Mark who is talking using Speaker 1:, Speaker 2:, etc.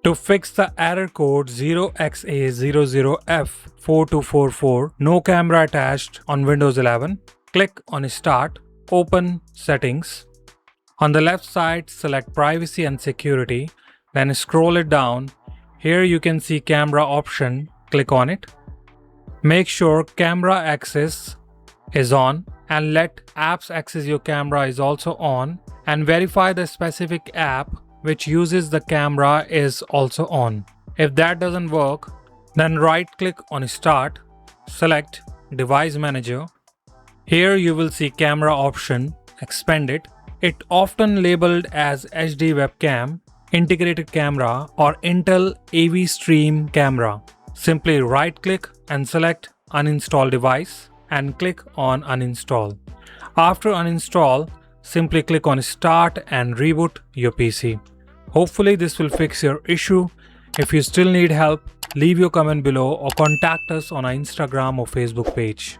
Speaker 1: To fix the error code 0xa00f4244 no camera attached on Windows 11, click on Start, open Settings. On the left side, select Privacy and Security, then scroll it down. Here you can see camera option, click on it. Make sure camera access is on and let apps access your camera is also on, and verify the specific app which uses the camera is also on. If that doesn't work, then right click on Start, select Device Manager. Here you will see camera option, expand it. It often labeled as HD webcam, integrated camera or Intel AV stream camera. Simply right click and select uninstall device and click on uninstall. After uninstall, simply click on Start and reboot your PC. Hopefully this will fix your issue. If you still need help, leave your comment below or contact us on our Instagram or Facebook page.